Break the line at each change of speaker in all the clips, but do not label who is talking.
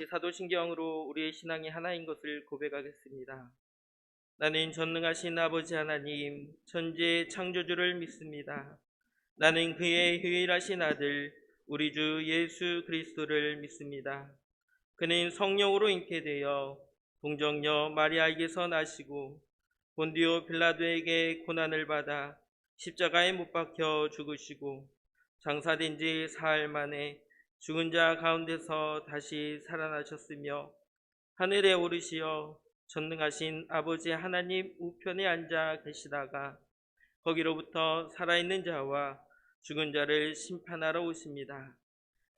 같이 사도신경으로 우리의 신앙이 하나인 것을 고백하겠습니다. 나는 전능하신 아버지 하나님, 천지의 창조주를 믿습니다. 나는 그의 유일하신 아들, 우리 주 예수 그리스도를 믿습니다. 그는 성령으로 잉태되어 동정녀 마리아에게서 나시고 본디오 빌라도에게 고난을 받아 십자가에 못 박혀 죽으시고 장사된 지 사흘 만에 죽은 자 가운데서 다시 살아나셨으며 하늘에 오르시어 전능하신 아버지 하나님 우편에 앉아 계시다가 거기로부터 살아있는 자와 죽은 자를 심판하러 오십니다.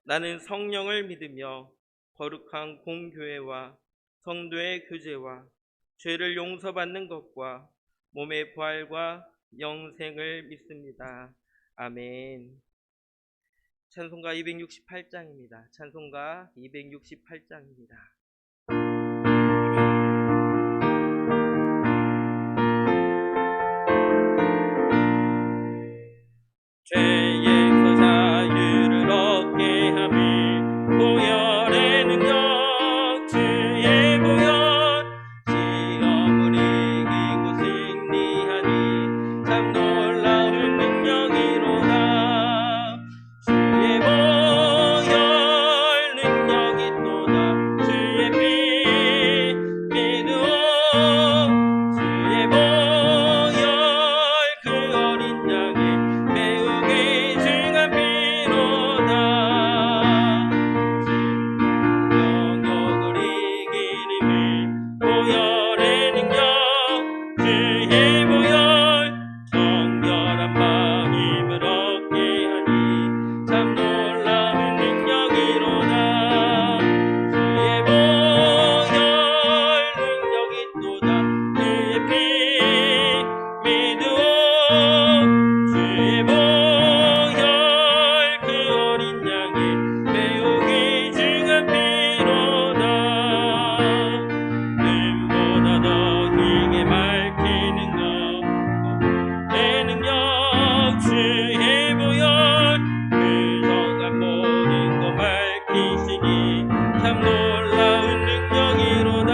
나는 성령을 믿으며 거룩한 공교회와 성도의 교제와 죄를 용서받는 것과 몸의 부활과 영생을 믿습니다. 아멘. 찬송가 268장입니다. 찬송가 268장입니다. 죄에서 자유를 얻게 하며 보혈의 능력 주의 보혈 시험을 이기고 승리하니 참 놀라운 능력이로다. 주의 보혈 능력이 또다. 주의 피 믿으오. 주의 보혈 그 어린 양의 매우 귀중한 피로다. 영역을 이기림을 보혈의 능력 주의 보혈 정결한 마음을 얻게 하니 참 놀라운 능력이로다. 주의 보혈 능력이 또다. 주의 피 믿으오. 주의 보혈 그 어린 양의 매우 귀중한 피로다. 눈보다 더 희게 밝히는 것 내 능력 주의 보혈 그 정한 모든 것 밝히시니 참 놀라운 능력이로다.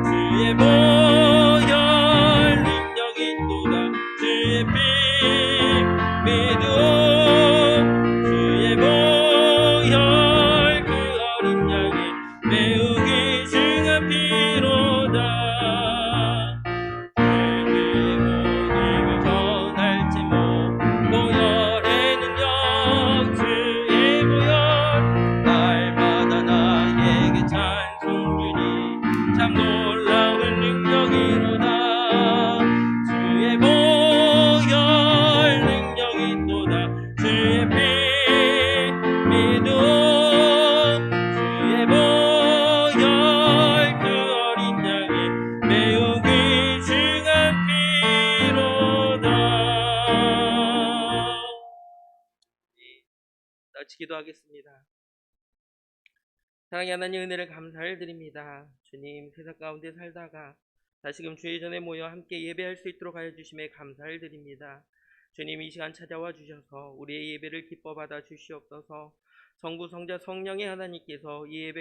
주의 보혈 능력이 또다. 주의 피 믿으오. 주의 보혈 그 어린 양의 매우 귀중한 피로다. 죄의 모든 걸 전할지 보혈의 능력 주의 보혈 날마다 나에게 찬송 주니 참 놀라운 능력이로다. 주의 보혈 능력이 또다. 주의 피 믿으오. 주의 보혈 그 어린 양의 매우 귀중한 피로다. 같이 기도하겠습니다. 사랑의 하나님, 은혜를 감사를 드립니다. 주님, 세상 가운데 살다가 다시금 주의 전에 모여 함께 예배할 수 있도록 하여 주심에 감사를 드립니다. 주님, 이 시간 찾아와 주셔서 우리의 예배를 기뻐 받아 주시옵소서. 성부 성자 성령의 하나님께서 이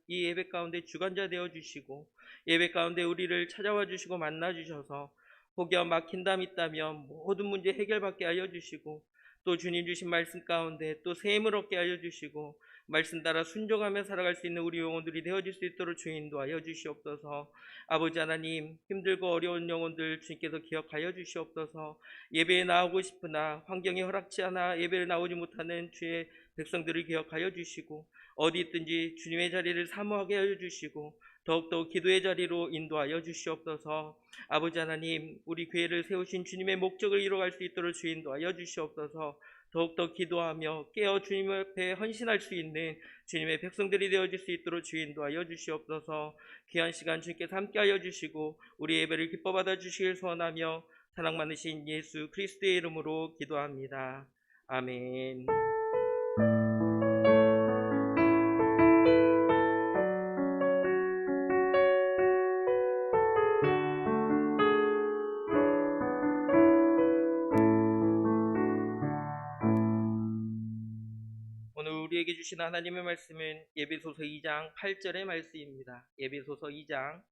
예배 가운데 주관자 되어 주시고 예배 가운데 우리를 찾아와 주시고 만나 주셔서 혹여 막힌 담 있다면 모든 문제 해결받게 하여 주시고 또 주님 주신 말씀 가운데 또 새 힘을 얻게 하여 주시고 말씀 따라 순종하며 살아갈 수 있는 우리 영혼들이 되어질 수 있도록 주님 인도하여 주시옵소서. 아버지 하나님, 힘들고 어려운 영혼들 주님께서 기억하여 주시옵소서. 예배에 나오고 싶으나 환경이 허락치 않아 예배를 나오지 못하는 주의 백성들을 기억하여 주시고 어디 있든지 주님의 자리를 사모하게 하여 주시고 더욱더 기도의 자리로 인도하여 주시옵소서. 아버지 하나님, 우리 교회를 세우신 주님의 목적을 이뤄갈 수 있도록 주님 인도하여 주시옵소서. 더욱더 기도하며 깨어 주님 앞에 헌신할 수 있는 주님의 백성들이 되어질 수 있도록 주님 인도하여 주시옵소서. 귀한 시간 주님께서 함께하여 주시고 우리 예배를 기뻐 받아 주시길 소원하며 사랑 많으신 예수 그리스도의 이름으로 기도합니다. 아멘. 우리에게 주신 하나님의 말씀은 에베소서 2장 8절의 말씀입니다. 에베소서 2장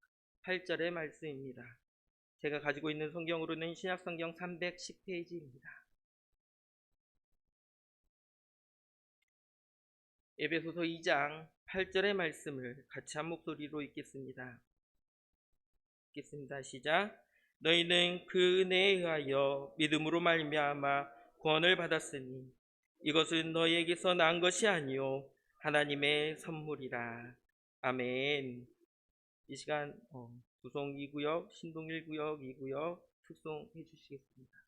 8절의 말씀입니다. 제가 가지고 있는 성경으로는 신약성경 310페이지입니다. 에베소서 2장 8절의 말씀을 같이 한 목소리로 읽겠습니다. 시작. 너희는 그 은혜에 의하여 믿음으로 말미암아 구원을 받았으니 이것은 너희에게서 난 것이 아니요 하나님의 선물이라. 아멘. 이 시간 구송 2구역, 신동 1구역, 2구역 특송해 주시겠습니다.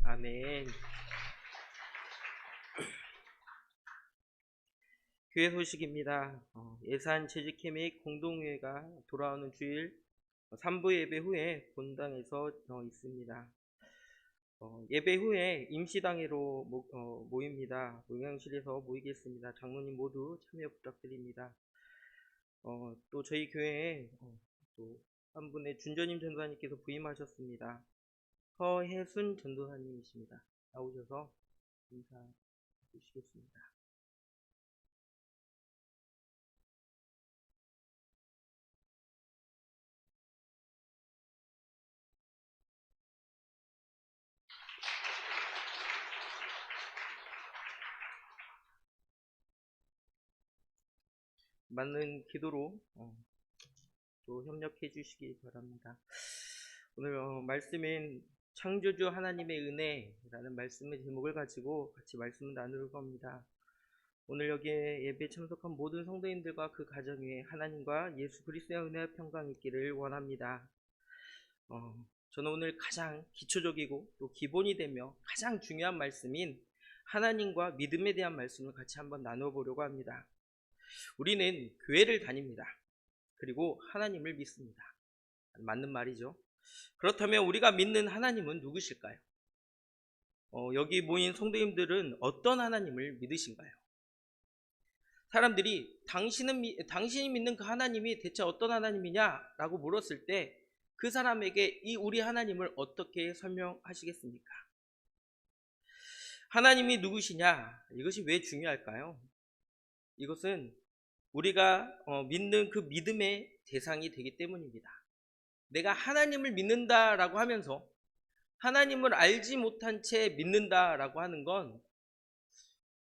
아멘. 교회 소식입니다. 예산 재직회 및 공동회가 돌아오는 주일 3부 예배 후에 본당에서 있습니다. 예배 후에 임시당회로 모입니다. 용양실에서 모이겠습니다. 장로님 모두 참여 부탁드립니다. 또 저희 교회에 또 한 분의 준전임 전도사님께서 부임하셨습니다. 허혜순 전도사님이십니다. 나오셔서 인사해 주시겠습니다. 맞는 기도로 또 협력해 주시기 바랍니다. 오늘 말씀은 창조주 하나님의 은혜라는 말씀의 제목을 가지고 같이 말씀을 나눌 겁니다. 오늘 여기에 예배 참석한 모든 성도님들과 그 가정 위에 하나님과 예수 그리스도의 은혜와 평강 있기를 원합니다. 저는 오늘 가장 기초적이고 또 기본이 되며 가장 중요한 말씀인 하나님과 믿음에 대한 말씀을 같이 한번 나눠보려고 합니다. 우리는 교회를 다닙니다. 그리고 하나님을 믿습니다. 맞는 말이죠. 그렇다면 우리가 믿는 하나님은 누구실까요? 여기 모인 성도님들은 어떤 하나님을 믿으신가요? 사람들이 당신이 믿는 그 하나님이 대체 어떤 하나님이냐라고 물었을 때 그 사람에게 이 우리 하나님을 어떻게 설명하시겠습니까? 하나님이 누구시냐? 이것이 왜 중요할까요? 이것은 우리가 믿는 그 믿음의 대상이 되기 때문입니다. 내가 하나님을 믿는다라고 하면서 하나님을 알지 못한 채 믿는다라고 하는 건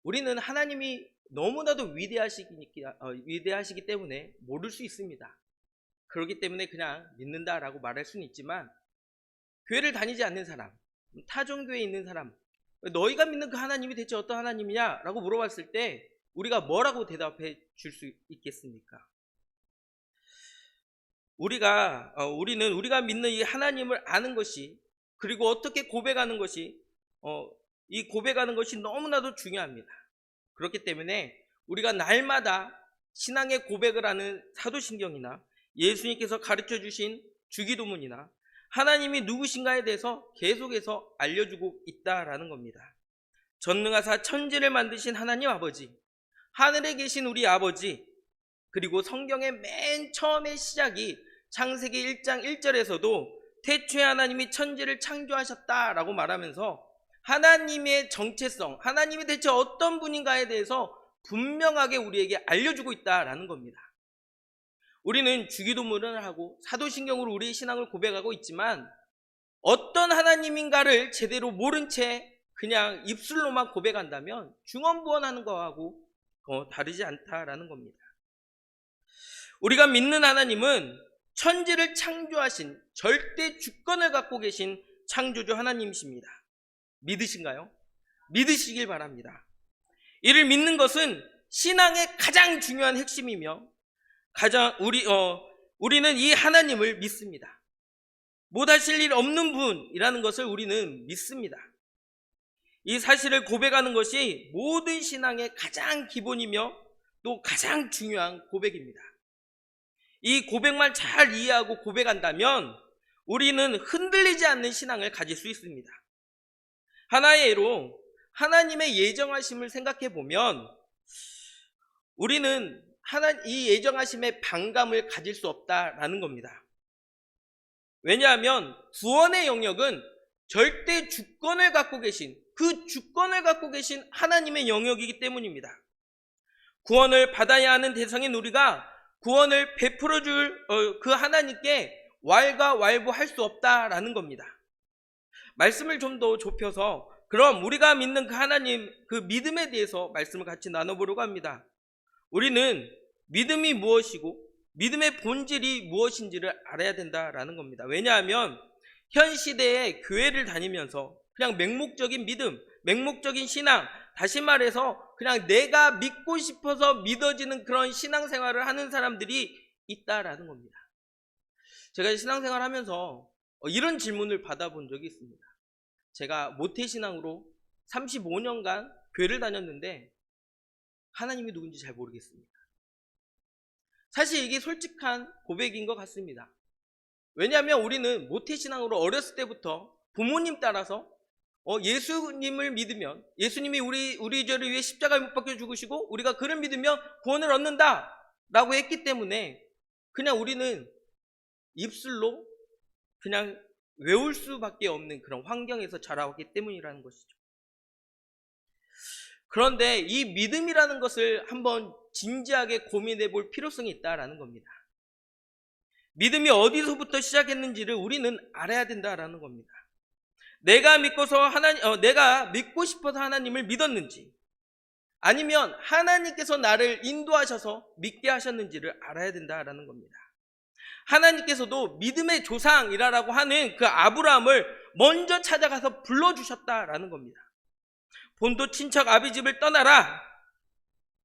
우리는 하나님이 너무나도 위대하시기 때문에 모를 수 있습니다. 그렇기 때문에 그냥 믿는다라고 말할 수는 있지만 교회를 다니지 않는 사람, 타종교회에 있는 사람, 너희가 믿는 그 하나님이 대체 어떤 하나님이냐라고 물어봤을 때 우리가 뭐라고 대답해 줄 수 있겠습니까? 우리는 우리가 믿는 이 하나님을 아는 것이, 그리고 어떻게 고백하는 것이, 이 고백하는 것이 너무나도 중요합니다. 그렇기 때문에 우리가 날마다 신앙의 고백을 하는 사도신경이나 예수님께서 가르쳐 주신 주기도문이나 하나님이 누구신가에 대해서 계속해서 알려주고 있다라는 겁니다. 전능하사 천지를 만드신 하나님 아버지, 하늘에 계신 우리 아버지, 그리고 성경의 맨 처음의 시작이 창세기 1장 1절에서도 태초에 하나님이 천지를 창조하셨다라고 말하면서 하나님의 정체성, 하나님이 대체 어떤 분인가에 대해서 분명하게 우리에게 알려주고 있다라는 겁니다. 우리는 주기도문을 하고 사도신경으로 우리의 신앙을 고백하고 있지만 어떤 하나님인가를 제대로 모른 채 그냥 입술로만 고백한다면 중언부언하는 거하고 다르지 않다라는 겁니다. 우리가 믿는 하나님은 천지를 창조하신 절대 주권을 갖고 계신 창조주 하나님이십니다. 믿으신가요? 믿으시길 바랍니다. 이를 믿는 것은 신앙의 가장 중요한 핵심이며 우리는 이 하나님을 믿습니다. 못하실 일 없는 분이라는 것을 우리는 믿습니다. 이 사실을 고백하는 것이 모든 신앙의 가장 기본이며 또 가장 중요한 고백입니다. 이 고백만 잘 이해하고 고백한다면 우리는 흔들리지 않는 신앙을 가질 수 있습니다. 하나의 예로 하나님의 예정하심을 생각해 보면 우리는 이 예정하심의 반감을 가질 수 없다라는 겁니다. 왜냐하면 구원의 영역은 절대 주권을 갖고 계신, 그 주권을 갖고 계신 하나님의 영역이기 때문입니다. 구원을 받아야 하는 대상인 우리가 구원을 베풀어 줄 그 하나님께 왈가왈부할 수 없다라는 겁니다. 말씀을 좀 더 좁혀서 그럼 우리가 믿는 그 하나님, 그 믿음에 대해서 말씀을 같이 나눠보려고 합니다. 우리는 믿음이 무엇이고 믿음의 본질이 무엇인지를 알아야 된다라는 겁니다. 왜냐하면 현 시대에 교회를 다니면서 그냥 맹목적인 믿음, 맹목적인 신앙, 다시 말해서 그냥 내가 믿고 싶어서 믿어지는 그런 신앙생활을 하는 사람들이 있다라는 겁니다. 제가 신앙생활 하면서 이런 질문을 받아본 적이 있습니다. 제가 모태신앙으로 35년간 교회를 다녔는데 하나님이 누군지 잘 모르겠습니다. 사실 이게 솔직한 고백인 것 같습니다. 왜냐하면 우리는 모태신앙으로 어렸을 때부터 부모님 따라서 예수님을 믿으면 예수님이 우리 죄를 위해 십자가에 못 박혀 죽으시고 우리가 그를 믿으면 구원을 얻는다 라고 했기 때문에 그냥 우리는 입술로 그냥 외울 수밖에 없는 그런 환경에서 자라왔기 때문이라는 것이죠. 그런데 이 믿음이라는 것을 한번 진지하게 고민해 볼 필요성이 있다라는 겁니다. 믿음이 어디서부터 시작했는지를 우리는 알아야 된다라는 겁니다. 내가 믿고 싶어서 하나님을 믿었는지, 아니면 하나님께서 나를 인도하셔서 믿게 하셨는지를 알아야 된다라는 겁니다. 하나님께서도 믿음의 조상이라고 하는 그 아브라함을 먼저 찾아가서 불러주셨다라는 겁니다. 본토 친척 아비집을 떠나라.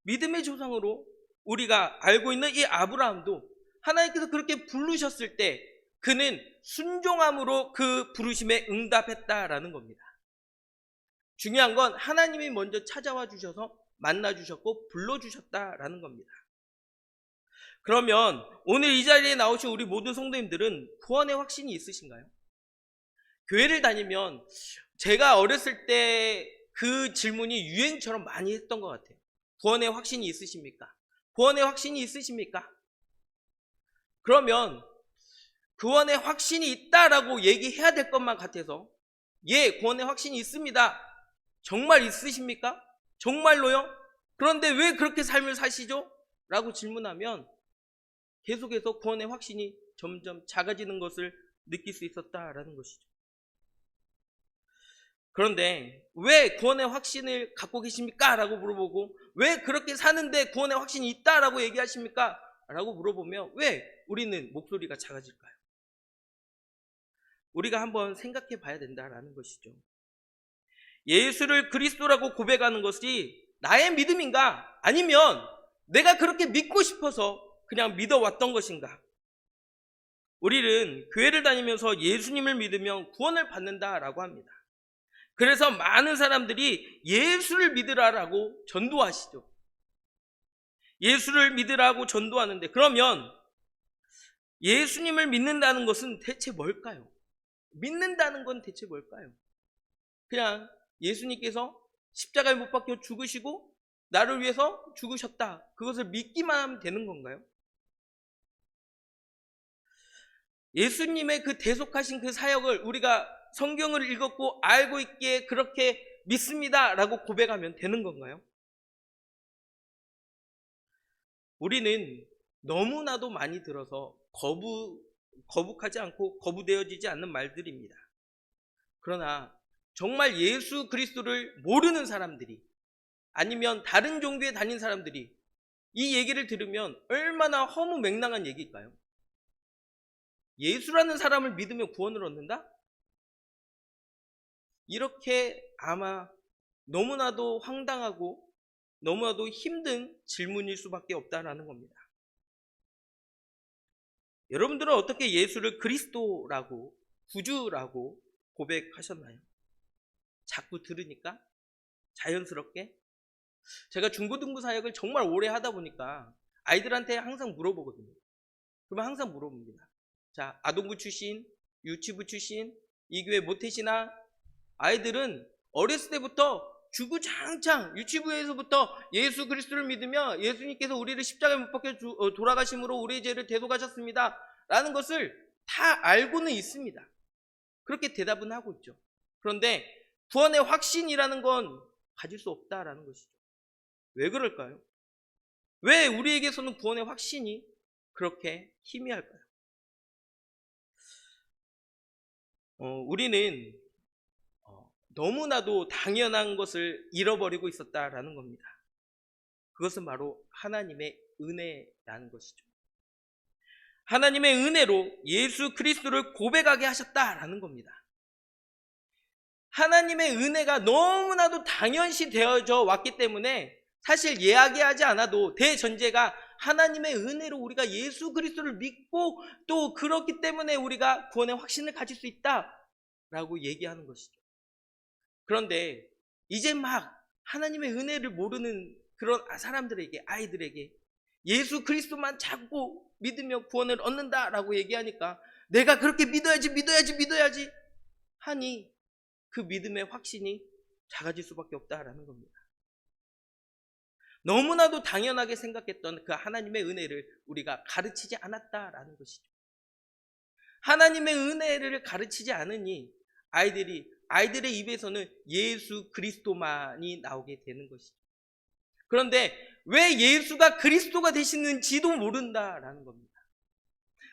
믿음의 조상으로 우리가 알고 있는 이 아브라함도 하나님께서 그렇게 부르셨을 때 그는 순종함으로 그 부르심에 응답했다라는 겁니다. 중요한 건 하나님이 먼저 찾아와 주셔서 만나 주셨고 불러 주셨다라는 겁니다. 그러면 오늘 이 자리에 나오신 우리 모든 성도님들은 구원의 확신이 있으신가요? 교회를 다니면 제가 어렸을 때 그 질문이 유행처럼 많이 했던 것 같아요. 구원의 확신이 있으십니까? 구원의 확신이 있으십니까? 그러면 구원의 확신이 있다라고 얘기해야 될 것만 같아서 예, 구원의 확신이 있습니다. 정말 있으십니까? 정말로요? 그런데 왜 그렇게 삶을 사시죠? 라고 질문하면 계속해서 구원의 확신이 점점 작아지는 것을 느낄 수 있었다라는 것이죠. 그런데 왜 구원의 확신을 갖고 계십니까? 라고 물어보고 왜 그렇게 사는데 구원의 확신이 있다라고 얘기하십니까? 라고 물어보면 왜 우리는 목소리가 작아질까요? 우리가 한번 생각해 봐야 된다라는 것이죠. 예수를 그리스도라고 고백하는 것이 나의 믿음인가? 아니면 내가 그렇게 믿고 싶어서 그냥 믿어왔던 것인가? 우리는 교회를 다니면서 예수님을 믿으면 구원을 받는다라고 합니다. 그래서 많은 사람들이 예수를 믿으라라고 전도하시죠. 예수를 믿으라고 전도하는데 그러면 예수님을 믿는다는 것은 대체 뭘까요? 믿는다는 건 대체 뭘까요? 그냥 예수님께서 십자가에 못 박혀 죽으시고 나를 위해서 죽으셨다. 그것을 믿기만 하면 되는 건가요? 예수님의 그 대속하신 그 사역을 우리가 성경을 읽었고 알고 있기에 그렇게 믿습니다 라고 고백하면 되는 건가요? 우리는 너무나도 많이 들어서 거북하지 않고 거부되어지지 않는 말들입니다. 그러나 정말 예수 그리스도를 모르는 사람들이 아니면 다른 종교에 다닌 사람들이 이 얘기를 들으면 얼마나 허무맹랑한 얘기일까요? 예수라는 사람을 믿으면 구원을 얻는다? 이렇게 아마 너무나도 황당하고 너무나도 힘든 질문일 수밖에 없다라는 겁니다. 여러분들은 어떻게 예수를 그리스도라고 구주라고 고백하셨나요? 자꾸 들으니까 자연스럽게? 제가 중고등부 사역을 정말 오래 하다 보니까 아이들한테 항상 물어보거든요. 그러면 항상 물어봅니다. 자, 아동부 출신, 유치부 출신, 이 교회 모태시나? 아이들은 어렸을 때부터 주구장창 유치부에서부터 예수 그리스도를 믿으며 예수님께서 우리를 십자가에 못 박혀 돌아가심으로 우리의 죄를 대속하셨습니다 라는 것을 다 알고는 있습니다. 그렇게 대답은 하고 있죠. 그런데 구원의 확신이라는 건 가질 수 없다라는 것이죠. 왜 그럴까요? 왜 우리에게서는 구원의 확신이 그렇게 희미할까요? 우리는 너무나도 당연한 것을 잃어버리고 있었다라는 겁니다. 그것은 바로 하나님의 은혜라는 것이죠. 하나님의 은혜로 예수 그리스도를 고백하게 하셨다라는 겁니다. 하나님의 은혜가 너무나도 당연시 되어져 왔기 때문에 사실 이야기하지 않아도 대전제가 하나님의 은혜로 우리가 예수 그리스도를 믿고 또 그렇기 때문에 우리가 구원의 확신을 가질 수 있다라고 얘기하는 것이죠. 그런데 이제 막 하나님의 은혜를 모르는 그런 사람들에게, 아이들에게 예수 그리스도만 자꾸 믿으며 구원을 얻는다라고 얘기하니까 내가 그렇게 믿어야지 하니 그 믿음의 확신이 작아질 수밖에 없다라는 겁니다. 너무나도 당연하게 생각했던 그 하나님의 은혜를 우리가 가르치지 않았다라는 것이죠. 하나님의 은혜를 가르치지 않으니 아이들의 입에서는 예수 그리스도만이 나오게 되는 것이죠. 그런데 왜 예수가 그리스도가 되시는지도 모른다라는 겁니다.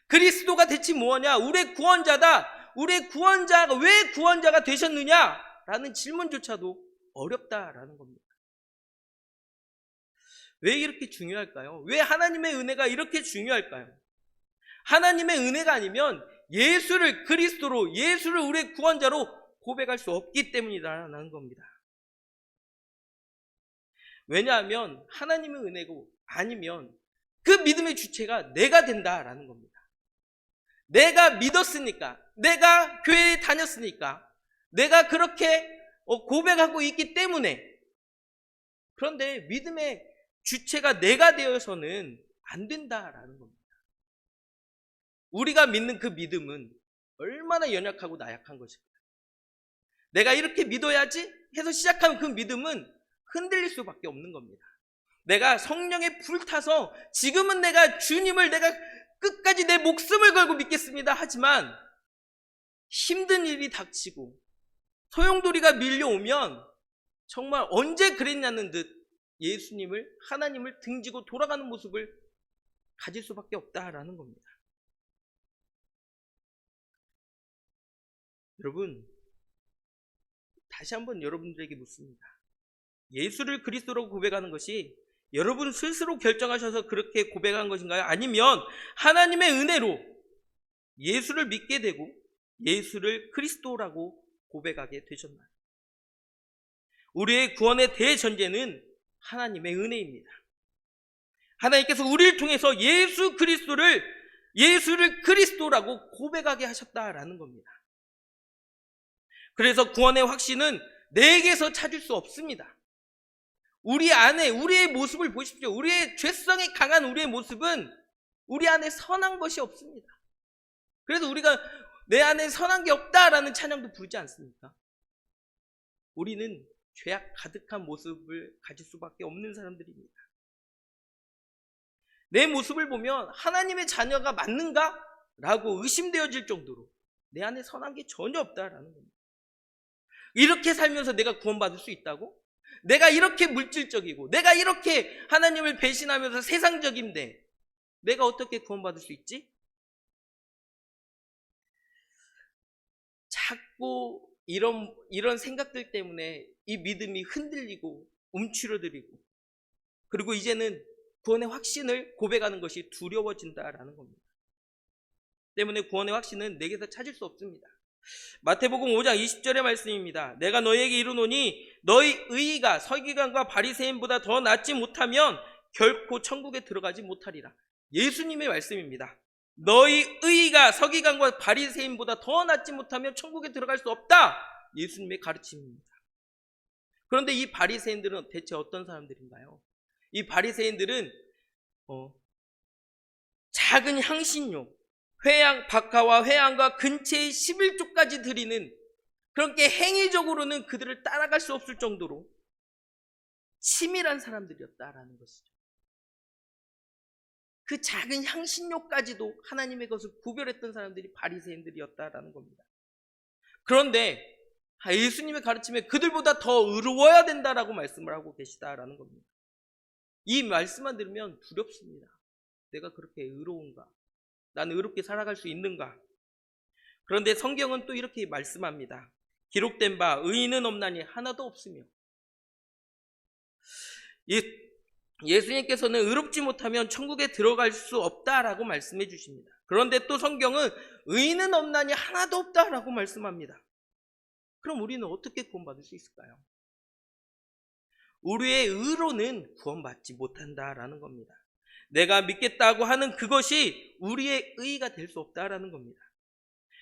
그리스도가 대체 뭐냐? 우리의 구원자다. 우리의 구원자가 왜 구원자가 되셨느냐라는 질문조차도 어렵다라는 겁니다. 왜 이렇게 중요할까요? 왜 하나님의 은혜가 이렇게 중요할까요? 하나님의 은혜가 아니면 예수를 그리스도로, 예수를 우리의 구원자로 고백할 수 없기 때문이다라는 겁니다. 왜냐하면 하나님의 은혜고 아니면 그 믿음의 주체가 내가 된다라는 겁니다. 내가 믿었으니까, 내가 교회에 다녔으니까, 내가 그렇게 고백하고 있기 때문에. 그런데 믿음의 주체가 내가 되어서는 안 된다라는 겁니다. 우리가 믿는 그 믿음은 얼마나 연약하고 나약한 것일까요? 내가 이렇게 믿어야지 해서 시작하는 그 믿음은 흔들릴 수밖에 없는 겁니다. 내가 성령에 불타서 지금은 내가 주님을 내가 끝까지 내 목숨을 걸고 믿겠습니다 하지만 힘든 일이 닥치고 소용돌이가 밀려오면 정말 언제 그랬냐는 듯 예수님을, 하나님을 등지고 돌아가는 모습을 가질 수밖에 없다라는 겁니다. 여러분, 다시 한번 여러분들에게 묻습니다. 예수를 그리스도라고 고백하는 것이 여러분 스스로 결정하셔서 그렇게 고백한 것인가요? 아니면 하나님의 은혜로 예수를 믿게 되고 예수를 그리스도라고 고백하게 되셨나요? 우리의 구원의 대전제는 하나님의 은혜입니다. 하나님께서 우리를 통해서 예수를 그리스도라고 고백하게 하셨다라는 겁니다. 그래서 구원의 확신은 내게서 찾을 수 없습니다. 우리 안에 우리의 모습을 보십시오. 우리의 죄성이 강한 우리의 모습은 우리 안에 선한 것이 없습니다. 그래서 우리가 내 안에 선한 게 없다라는 찬양도 부르지 않습니까? 우리는 죄악 가득한 모습을 가질 수밖에 없는 사람들입니다. 내 모습을 보면 하나님의 자녀가 맞는가? 라고 의심되어질 정도로 내 안에 선한 게 전혀 없다라는 겁니다. 이렇게 살면서 내가 구원받을 수 있다고? 내가 이렇게 물질적이고 내가 이렇게 하나님을 배신하면서 세상적인데 내가 어떻게 구원받을 수 있지? 자꾸 이런 생각들 때문에 이 믿음이 흔들리고 움츠러들이고 그리고 이제는 구원의 확신을 고백하는 것이 두려워진다라는 겁니다. 때문에 구원의 확신은 내게서 찾을 수 없습니다. 마태복음 5장 20절의 말씀입니다. 내가 너희에게 이르노니 너희 의의가 서기관과 바리새인보다 더 낫지 못하면 결코 천국에 들어가지 못하리라. 예수님의 말씀입니다. 너희 의의가 서기관과 바리새인보다 더 낫지 못하면 천국에 들어갈 수 없다. 예수님의 가르침입니다. 그런데 이 바리새인들은 대체 어떤 사람들인가요? 이 바리새인들은 작은 향신료, 박하와 회향과 근처의 11조까지 드리는 그렇게 행위적으로는 그들을 따라갈 수 없을 정도로 치밀한 사람들이었다라는 것이죠. 그 작은 향신료까지도 하나님의 것을 구별했던 사람들이 바리새인들이었다라는 겁니다. 그런데 예수님의 가르침에 그들보다 더 의로워야 된다라고 말씀을 하고 계시다라는 겁니다. 이 말씀만 들으면 두렵습니다. 내가 그렇게 의로운가? 나는 의롭게 살아갈 수 있는가? 그런데 성경은 또 이렇게 말씀합니다. 기록된 바 의인은 없나니 하나도 없으며. 예수님께서는 의롭지 못하면 천국에 들어갈 수 없다라고 말씀해 주십니다. 그런데 또 성경은 의인은 없나니 하나도 없다라고 말씀합니다. 그럼 우리는 어떻게 구원받을 수 있을까요? 우리의 의로는 구원받지 못한다라는 겁니다. 내가 믿겠다고 하는 그것이 우리의 의의가 될 수 없다라는 겁니다.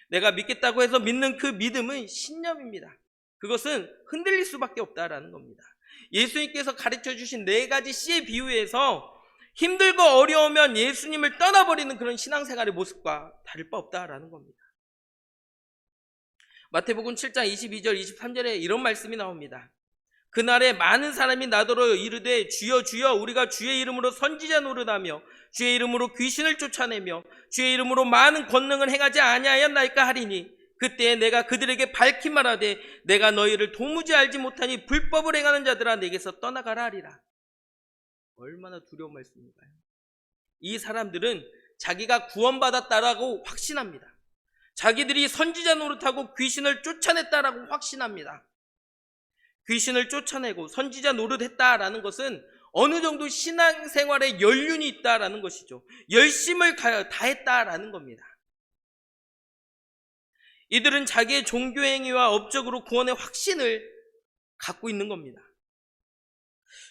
내가 믿겠다고 해서 믿는 그 믿음은 신념입니다. 그것은 흔들릴 수밖에 없다라는 겁니다. 예수님께서 가르쳐 주신 4가지 씨의 비유에서 힘들고 어려우면 예수님을 떠나버리는 그런 신앙생활의 모습과 다를 바 없다라는 겁니다. 마태복음 7장 22절 23절에 이런 말씀이 나옵니다. 그날에 많은 사람이 나더러 이르되 주여 주여 우리가 주의 이름으로 선지자 노릇하며 주의 이름으로 귀신을 쫓아내며 주의 이름으로 많은 권능을 행하지 아니하였나이까 하리니 그때 내가 그들에게 밝히 말하되 내가 너희를 도무지 알지 못하니 불법을 행하는 자들아 내게서 떠나가라 하리라. 얼마나 두려운 말씀인가요? 이 사람들은 자기가 구원받았다라고 확신합니다. 자기들이 선지자 노릇하고 귀신을 쫓아냈다라고 확신합니다. 귀신을 쫓아내고 선지자 노릇했다라는 것은 어느 정도 신앙생활에 연륜이 있다라는 것이죠. 열심을 다했다라는 겁니다. 이들은 자기의 종교행위와 업적으로 구원의 확신을 갖고 있는 겁니다.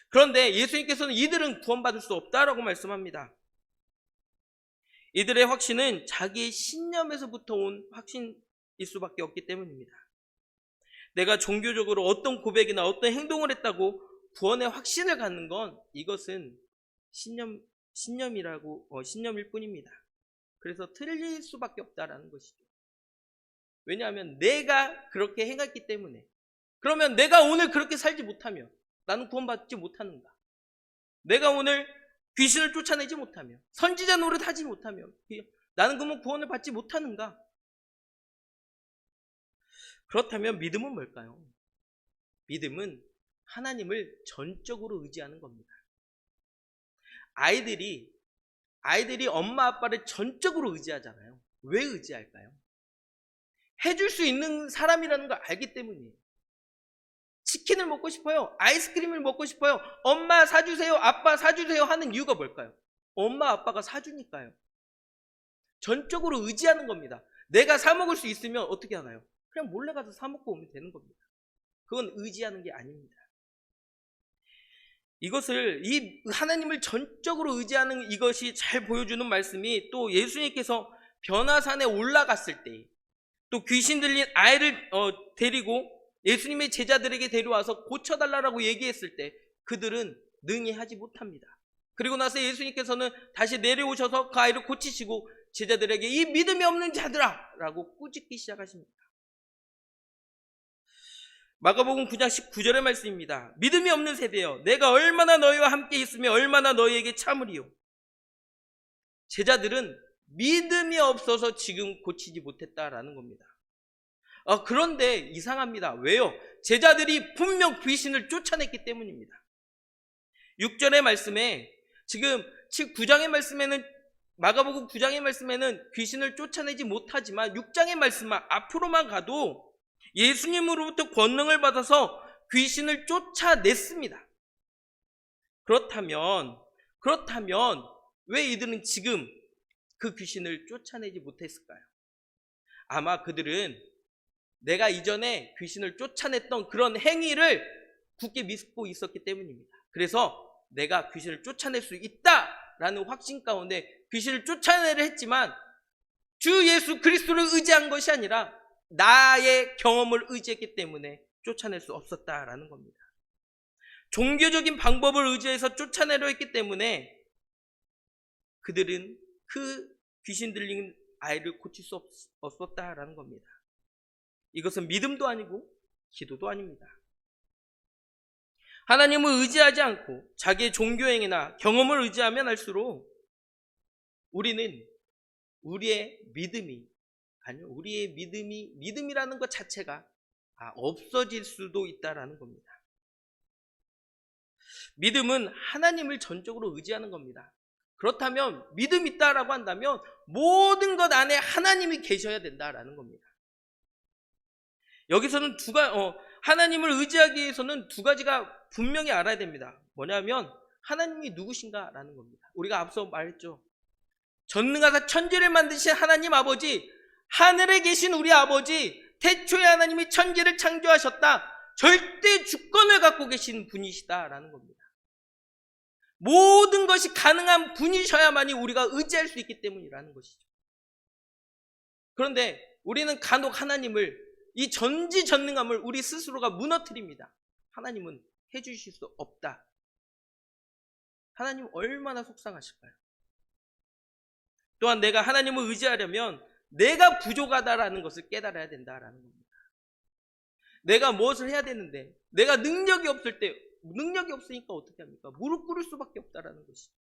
그런데 예수님께서는 이들은 구원받을 수 없다라고 말씀합니다. 이들의 확신은 자기의 신념에서부터 온 확신일 수밖에 없기 때문입니다. 내가 종교적으로 어떤 고백이나 어떤 행동을 했다고 구원의 확신을 갖는 건 이것은 신념 신념일 뿐입니다. 그래서 틀릴 수밖에 없다라는 것이죠. 왜냐하면 내가 그렇게 행했기 때문에. 그러면 내가 오늘 그렇게 살지 못하면 나는 구원받지 못하는가? 내가 오늘 귀신을 쫓아내지 못하면, 선지자 노릇하지 못하면 나는 그러면 구원을 받지 못하는가? 그렇다면 믿음은 뭘까요? 믿음은 하나님을 전적으로 의지하는 겁니다. 아이들이 엄마 아빠를 전적으로 의지하잖아요. 왜 의지할까요? 해줄 수 있는 사람이라는 걸 알기 때문이에요. 치킨을 먹고 싶어요. 아이스크림을 먹고 싶어요. 엄마 사주세요. 아빠 사주세요 하는 이유가 뭘까요? 엄마 아빠가 사주니까요. 전적으로 의지하는 겁니다. 내가 사 먹을 수 있으면 어떻게 하나요? 그냥 몰래 가서 사 먹고 오면 되는 겁니다. 그건 의지하는 게 아닙니다. 이 하나님을 전적으로 의지하는 이것이 잘 보여주는 말씀이 또 예수님께서 변화산에 올라갔을 때, 또 귀신 들린 아이를 데리고 예수님의 제자들에게 데려와서 고쳐달라고 얘기했을 때 그들은 능히 하지 못합니다. 그리고 나서 예수님께서는 다시 내려오셔서 그 아이를 고치시고 제자들에게 이 믿음이 없는 자들아 라고 꾸짖기 시작하십니다. 마가복음 9장 19절의 말씀입니다. 믿음이 없는 세대여, 내가 얼마나 너희와 함께 있으며 얼마나 너희에게 참으리요. 제자들은 믿음이 없어서 지금 고치지 못했다라는 겁니다. 그런데 이상합니다. 왜요? 제자들이 분명 귀신을 쫓아냈기 때문입니다. 6절의 말씀에 지금 9장의 말씀에는, 마가복음 9장의 말씀에는 귀신을 쫓아내지 못하지만 6장의 말씀만 앞으로만 가도 예수님으로부터 권능을 받아서 귀신을 쫓아냈습니다. 그렇다면 왜 이들은 지금 그 귀신을 쫓아내지 못했을까요? 아마 그들은 내가 이전에 귀신을 쫓아냈던 그런 행위를 굳게 믿고 있었기 때문입니다. 그래서 내가 귀신을 쫓아낼 수 있다라는 확신 가운데 귀신을 쫓아내려 했지만 주 예수 그리스도를 의지한 것이 아니라 나의 경험을 의지했기 때문에 쫓아낼 수 없었다라는 겁니다. 종교적인 방법을 의지해서 쫓아내려 했기 때문에 그들은 그 귀신 들린 아이를 고칠 수 없었다라는 겁니다. 이것은 믿음도 아니고 기도도 아닙니다. 하나님을 의지하지 않고 자기의 종교행위나 경험을 의지하면 할수록 우리는 우리의 믿음이라는 것 자체가 없어질 수도 있다라는 겁니다. 믿음은 하나님을 전적으로 의지하는 겁니다. 그렇다면 믿음 있다라고 한다면 모든 것 안에 하나님이 계셔야 된다라는 겁니다. 여기서는 하나님을 의지하기 위해서는 두 가지가 분명히 알아야 됩니다. 뭐냐면 하나님이 누구신가라는 겁니다. 우리가 앞서 말했죠. 전능하사 천지를 만드신 하나님 아버지, 하늘에 계신 우리 아버지, 태초에 하나님이 천지를 창조하셨다. 절대 주권을 갖고 계신 분이시다라는 겁니다. 모든 것이 가능한 분이셔야만이 우리가 의지할 수 있기 때문이라는 것이죠. 그런데 우리는 간혹 하나님을, 이 전지전능함을 우리 스스로가 무너뜨립니다. 하나님은 해주실 수 없다. 하나님 얼마나 속상하실까요? 또한 내가 하나님을 의지하려면 내가 부족하다라는 것을 깨달아야 된다라는 겁니다. 내가 무엇을 해야 되는데 내가 능력이 없으니까 어떻게 합니까? 무릎 꿇을 수밖에 없다라는 것이죠.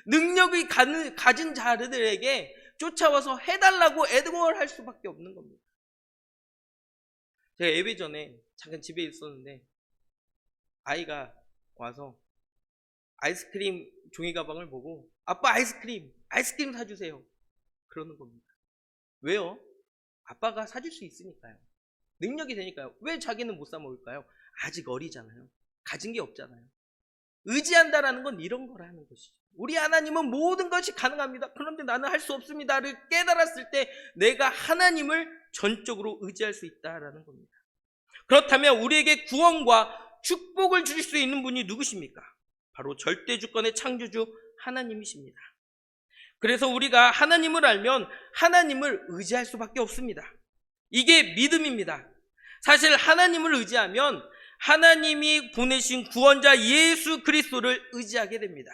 능력이 가진 자들에게 쫓아와서 해달라고 애동을 수밖에 없는 겁니다. 제가 예배 전에 잠깐 집에 있었는데 아이가 와서 아이스크림 종이 가방을 보고 아빠 아이스크림 사주세요 그러는 겁니다. 왜요? 아빠가 사줄 수 있으니까요. 능력이 되니까요. 왜 자기는 못 사 먹을까요? 아직 어리잖아요. 가진 게 없잖아요. 의지한다라는 건 이런 거라는 것이죠. 우리 하나님은 모든 것이 가능합니다. 그런데 나는 할 수 없습니다를 깨달았을 때 내가 하나님을 전적으로 의지할 수 있다라는 겁니다. 그렇다면 우리에게 구원과 축복을 주실 수 있는 분이 누구십니까? 바로 절대주권의 창조주 하나님이십니다. 그래서 우리가 하나님을 알면 하나님을 의지할 수밖에 없습니다. 이게 믿음입니다. 사실 하나님을 의지하면 하나님이 보내신 구원자 예수 그리스도를 의지하게 됩니다.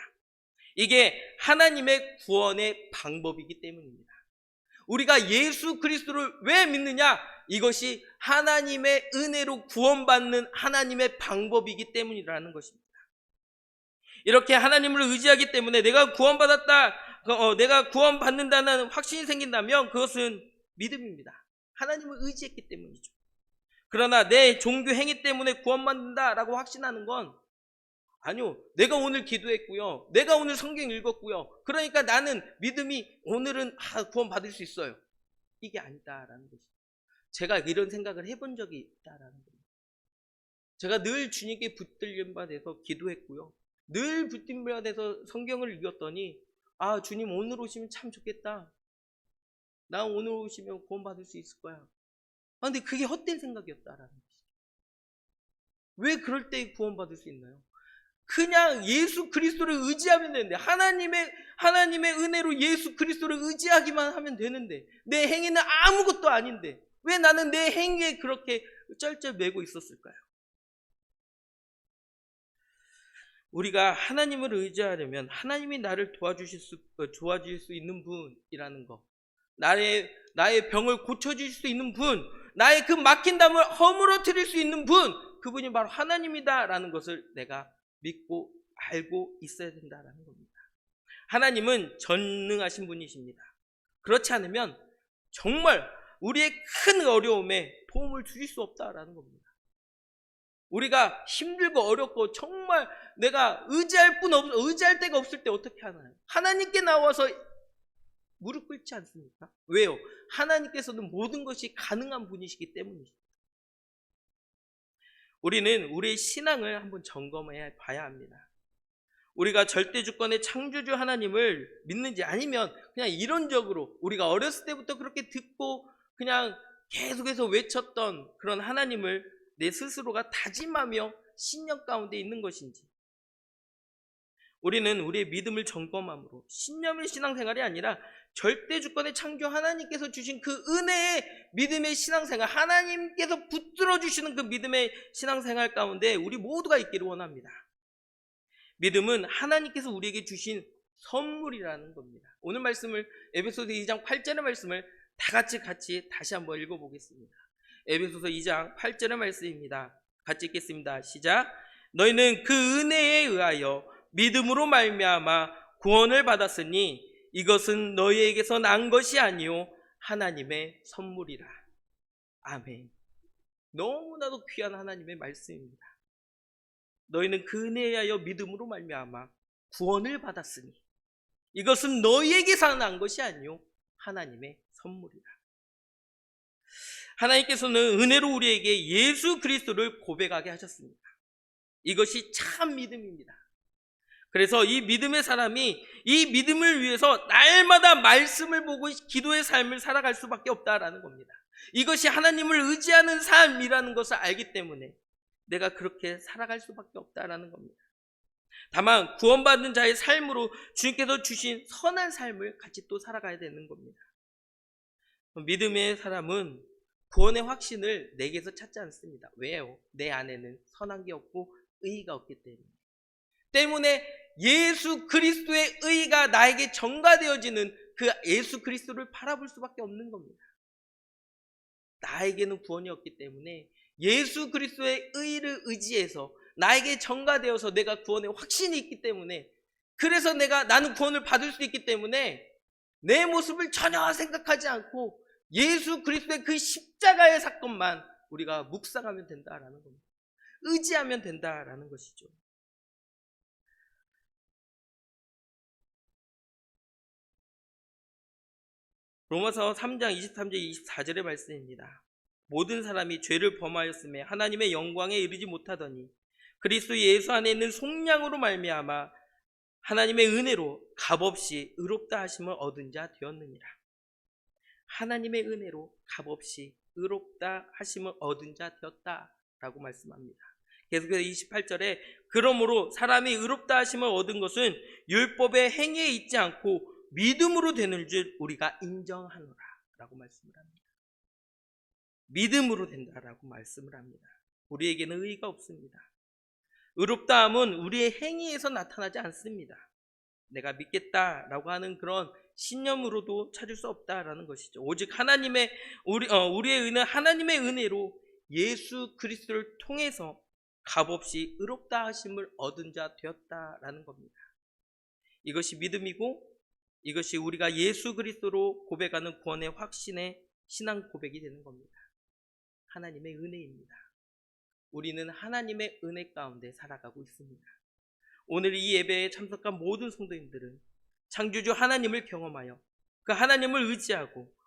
이게 하나님의 구원의 방법이기 때문입니다. 우리가 예수 그리스도를 왜 믿느냐? 이것이 하나님의 은혜로 구원받는 하나님의 방법이기 때문이라는 것입니다. 이렇게 하나님을 의지하기 때문에 내가 구원받았다, 내가 구원받는다는 확신이 생긴다면 그것은 믿음입니다. 하나님을 의지했기 때문이죠. 그러나 내 종교 행위 때문에 구원받는다라고 확신하는 건 아니요. 내가 오늘 기도했고요. 내가 오늘 성경 읽었고요. 그러니까 나는 믿음이 오늘은 구원받을 수 있어요. 이게 아니다라는 것이죠. 제가 이런 생각을 해본 적이 있다라는 겁니다. 제가 늘 주님께 붙들림 받아서 기도했고요. 늘 붙들림 받아서 성경을 읽었더니 주님 오늘 오시면 참 좋겠다. 나 오늘 오시면 구원받을 수 있을 거야. 근데 그게 헛된 생각이었다라는 것이죠. 왜 그럴 때 구원받을 수 있나요? 그냥 예수 그리스도를 의지하면 되는데, 하나님의 은혜로 예수 그리스도를 의지하기만 하면 되는데, 내 행위는 아무것도 아닌데 왜 나는 내 행위에 그렇게 쩔쩔매고 있었을까요? 우리가 하나님을 의지하려면 하나님이 나를 도와주실 수 있는 분이라는 것, 나의 병을 고쳐줄 수 있는 분, 나의 그 막힌 담을 허물어뜨릴 수 있는 분, 그분이 바로 하나님이다라는 것을 내가 믿고 알고 있어야 된다라는 겁니다. 하나님은 전능하신 분이십니다. 그렇지 않으면 정말 우리의 큰 어려움에 도움을 주실 수 없다라는 겁니다. 우리가 힘들고 어렵고 정말 내가 의지할 데가 없을 때 어떻게 하나요? 하나님께 나와서 무릎 꿇지 않습니까? 왜요? 하나님께서는 모든 것이 가능한 분이시기 때문이죠. 우리는 우리의 신앙을 한번 점검해 봐야 합니다. 우리가 절대주권의 창조주 하나님을 믿는지, 아니면 그냥 이론적으로 우리가 어렸을 때부터 그렇게 듣고 그냥 계속해서 외쳤던 그런 하나님을 내 스스로가 다짐하며 신념 가운데 있는 것인지. 우리는 우리의 믿음을 점검함으로 신념의 신앙생활이 아니라 절대주권의 창조 하나님께서 주신 그 은혜의 믿음의 신앙생활, 하나님께서 붙들어 주시는 그 믿음의 신앙생활 가운데 우리 모두가 있기를 원합니다. 믿음은 하나님께서 우리에게 주신 선물이라는 겁니다. 오늘 말씀을, 에베소서 2장 8절의 말씀을 다 같이 다시 한번 읽어보겠습니다. 에베소서 2장 8절의 말씀입니다. 같이 읽겠습니다. 시작. 너희는 그 은혜에 의하여 믿음으로 말미암아 구원을 받았으니 이것은 너희에게서 난 것이 아니요 하나님의 선물이라. 아멘. 너무나도 귀한 하나님의 말씀입니다. 너희는 그 은혜에 의하여 믿음으로 말미암아 구원을 받았으니 이것은 너희에게서 난 것이 아니요 하나님의 선물이라. 하나님께서는 은혜로 우리에게 예수 그리스도를 고백하게 하셨습니다. 이것이 참 믿음입니다. 그래서 이 믿음의 사람이 이 믿음을 위해서 날마다 말씀을 보고 기도의 삶을 살아갈 수밖에 없다라는 겁니다. 이것이 하나님을 의지하는 삶이라는 것을 알기 때문에 내가 그렇게 살아갈 수밖에 없다라는 겁니다. 다만 구원받는 자의 삶으로 주님께서 주신 선한 삶을 같이 또 살아가야 되는 겁니다. 믿음의 사람은 구원의 확신을 내게서 찾지 않습니다. 왜요? 내 안에는 선한 게 없고 의의가 없기 때문에 예수 그리스도의 의의가 나에게 전가되어지는 그 예수 그리스도를 바라볼 수밖에 없는 겁니다. 나에게는 구원이 없기 때문에 예수 그리스도의 의의를 의지해서 나에게 전가되어서 내가 구원의 확신이 있기 때문에, 그래서 나는 구원을 받을 수 있기 때문에 내 모습을 전혀 생각하지 않고 예수 그리스도의 그 십자가의 사건만 우리가 묵상하면 된다라는 겁니다. 의지하면 된다라는 것이죠. 로마서 3장 23절 24절의 말씀입니다. 모든 사람이 죄를 범하였음에 하나님의 영광에 이르지 못하더니 그리스도 예수 안에 있는 속량으로 말미암아 하나님의 은혜로 값없이 의롭다 하심을 얻은 자 되었느니라. 하나님의 은혜로 값없이 의롭다 하심을 얻은 자 되었다라고 말씀합니다. 계속해서 28절에 그러므로 사람이 의롭다 하심을 얻은 것은 율법의 행위에 있지 않고 믿음으로 되는 줄 우리가 인정하노라 라고 말씀을 합니다. 믿음으로 된다라고 말씀을 합니다. 우리에게는 의의가 없습니다. 의롭다함은 우리의 행위에서 나타나지 않습니다. 내가 믿겠다라고 하는 그런 신념으로도 찾을 수 없다라는 것이죠. 오직 하나님의 우리의 은혜, 하나님의 은혜로 예수 그리스도를 통해서 값없이 의롭다 하심을 얻은 자 되었다라는 겁니다. 이것이 믿음이고 이것이 우리가 예수 그리스도로 고백하는 구원의 확신의 신앙 고백이 되는 겁니다. 하나님의 은혜입니다. 우리는 하나님의 은혜 가운데 살아가고 있습니다. 오늘 이 예배에 참석한 모든 성도님들은 창조주 하나님을 경험하여 그 하나님을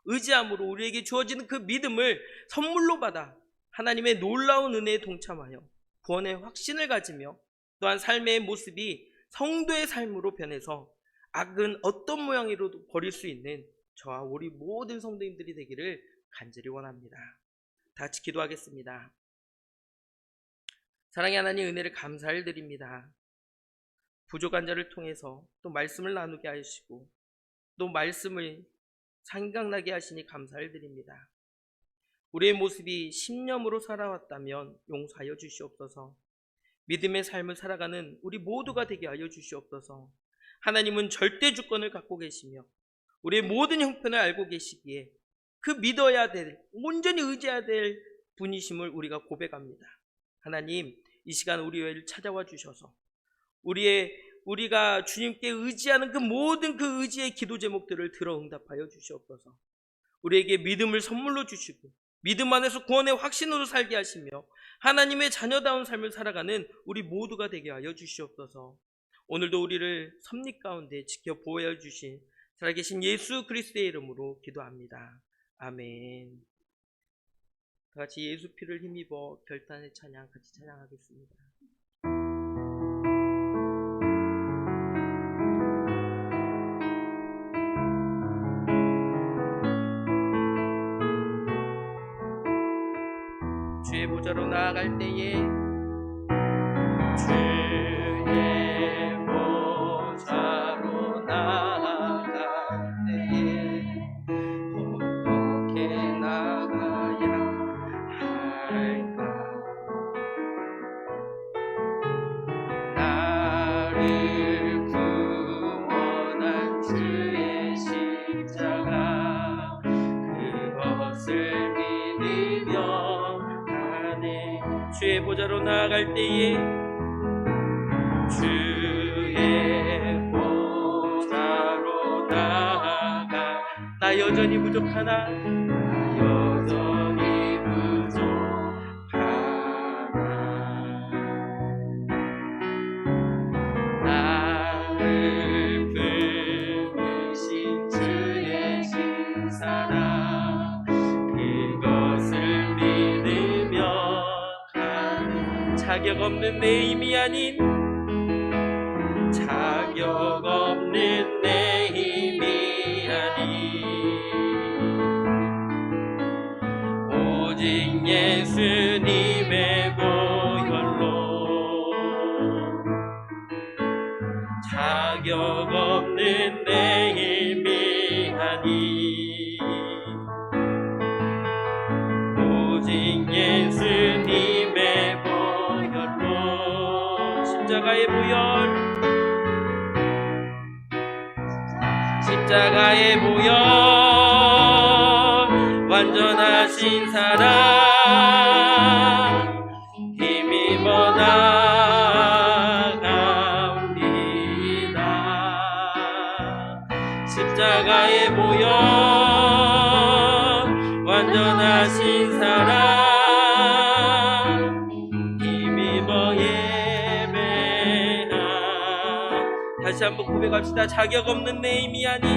의지함으로 우리에게 주어지는 그 믿음을 선물로 받아 하나님의 놀라운 은혜에 동참하여 구원의 확신을 가지며 또한 삶의 모습이 성도의 삶으로 변해서 악은 어떤 모양으로도 버릴 수 있는 저와 우리 모든 성도님들이 되기를 간절히 원합니다. 다 같이 기도하겠습니다. 사랑의 하나님, 은혜를 감사를 드립니다. 부족한 자를 통해서 또 말씀을 나누게 하시고 또 말씀을 생각나게 하시니 감사를 드립니다. 우리의 모습이 신념으로 살아왔다면 용서하여 주시옵소서. 믿음의 삶을 살아가는 우리 모두가 되게 하여 주시옵소서. 하나님은 절대 주권을 갖고 계시며 우리의 모든 형편을 알고 계시기에 그 믿어야 될, 온전히 의지해야 될 분이심을 우리가 고백합니다. 하나님, 이 시간 우리를 찾아와 주셔서 우리가 주님께 의지하는 그 모든 그 의지의 기도 제목들을 들어 응답하여 주시옵소서. 우리에게 믿음을 선물로 주시고 믿음 안에서 구원의 확신으로 살게 하시며 하나님의 자녀다운 삶을 살아가는 우리 모두가 되게 하여 주시옵소서. 오늘도 우리를 섭리 가운데 지켜 보호하여 주신 살아계신 예수 그리스도의 이름으로 기도합니다. 아멘. 다 같이 예수 피를 힘입어 결단의 찬양 같이 찬양하겠습니다. 주의 보좌로 나아갈 때에 주의 보좌로 나아갈 때에 어떻게 나가야 할까? 나를 구원한 주의 십자가 그것을 믿으며 주의 보좌로 나아갈 때에 주의 보좌로 나아가 나 여전히 부족하나 여전히 부족하나 나를 부르신 주의 신사랑 그것을 믿으며 자격 없는 내 힘이 아닌 자격 없는 내 힘이 아닌 오직 예수님의 보혈로 자격 없는 내 힘이 아닌 오직 예수님의 십자가의 보혈 십자가의 보혈 완전하신 사랑 힘입어 나아갑니다. 십자가의 보혈 완전하신 사랑 다시 한번 고백합시다. 자격 없는 내 힘이 아닌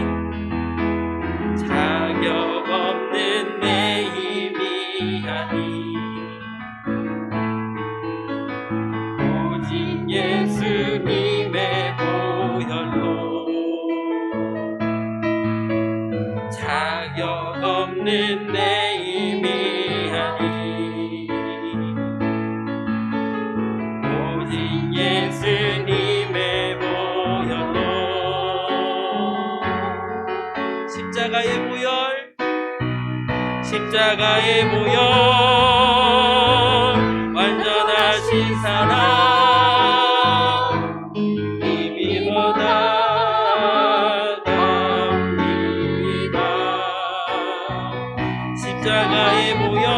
자격 없는 내 힘이 아닌 오직 예수님의 보혈로 자격 없는 내 힘이 아닌 오직 예수님의 십자가의 보혈 십자가의 보혈 완전하신 사랑 힘입어 나아갑니다. 십자가에 모여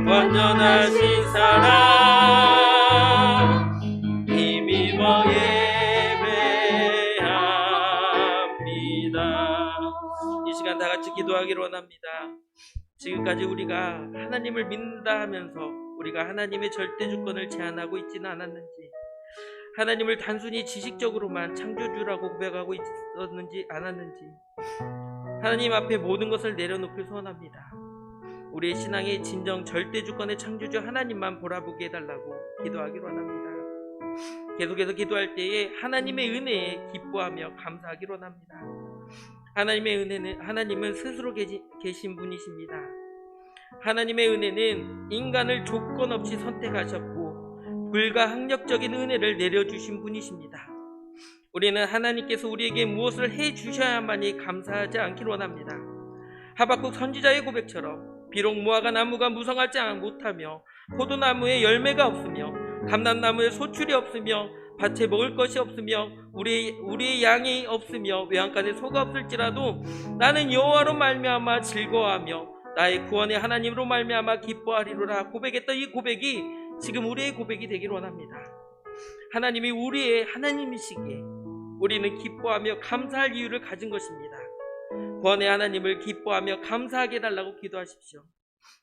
완전하신 사랑 힘입어 예배합니다. 이 시간 다 같이 기도하기를 원합니다. 지금까지 우리가 하나님을 믿는다 하면서 우리가 하나님의 절대 주권을 제한하고 있지는 않았는지, 하나님을 단순히 지식적으로만 창조주라고 고백하고 있었는지 않았는지, 하나님 앞에 모든 것을 내려놓길 소원합니다. 우리의 신앙의 진정 절대 주권의 창조주 하나님만 바라보게 해달라고 기도하기를 원합니다. 계속해서 기도할 때에 하나님의 은혜에 기뻐하며 감사하기를 원합니다. 하나님의 은혜는, 하나님은 스스로 계신 분이십니다. 하나님의 은혜는 인간을 조건 없이 선택하셨고 불가항력적인 은혜를 내려주신 분이십니다. 우리는 하나님께서 우리에게 무엇을 해주셔야만이 감사하지 않기를 원합니다. 하박국 선지자의 고백처럼 비록 무화과 나무가 무성하지 못하며 포도나무에 열매가 없으며 감람나무에 소출이 없으며 밭에 먹을 것이 없으며 우리의 양이 없으며 외양간에 소가 없을지라도 나는 여호와로 말미암아 즐거워하며 나의 구원의 하나님으로 말미암아 기뻐하리로라 고백했던 이 고백이 지금 우리의 고백이 되기를 원합니다. 하나님이 우리의 하나님이시기에 우리는 기뻐하며 감사할 이유를 가진 것입니다. 구원의 하나님을 기뻐하며 감사하게 해달라고 기도하십시오.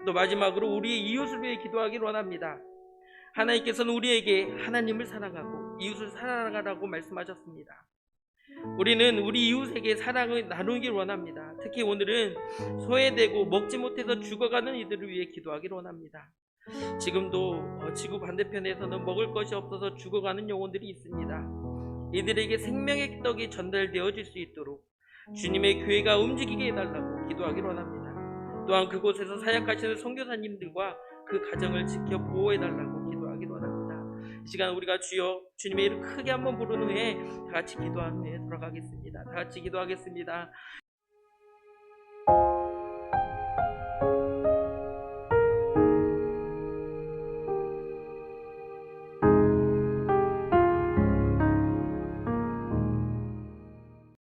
또 마지막으로 우리의 이웃을 위해 기도하기를 원합니다. 하나님께서는 우리에게 하나님을 사랑하고 이웃을 사랑하라고 말씀하셨습니다. 우리는 우리 이웃에게 사랑을 나누기를 원합니다. 특히 오늘은 소외되고 먹지 못해서 죽어가는 이들을 위해 기도하기를 원합니다. 지금도 지구 반대편에서는 먹을 것이 없어서 죽어가는 영혼들이 있습니다. 이들에게 생명의 떡이 전달되어질 수 있도록 주님의 교회가 움직이게 해달라고 기도하기를 원합니다. 또한 그곳에서 사역하시는 선교사님들과 그 가정을 지켜 보호해달라고 기도하기를 원합니다. 이 시간 우리가 주여 주님의 이름 크게 한번 부른 후에 다 같이 기도한 후에 돌아가겠습니다. 다 같이 기도하겠습니다.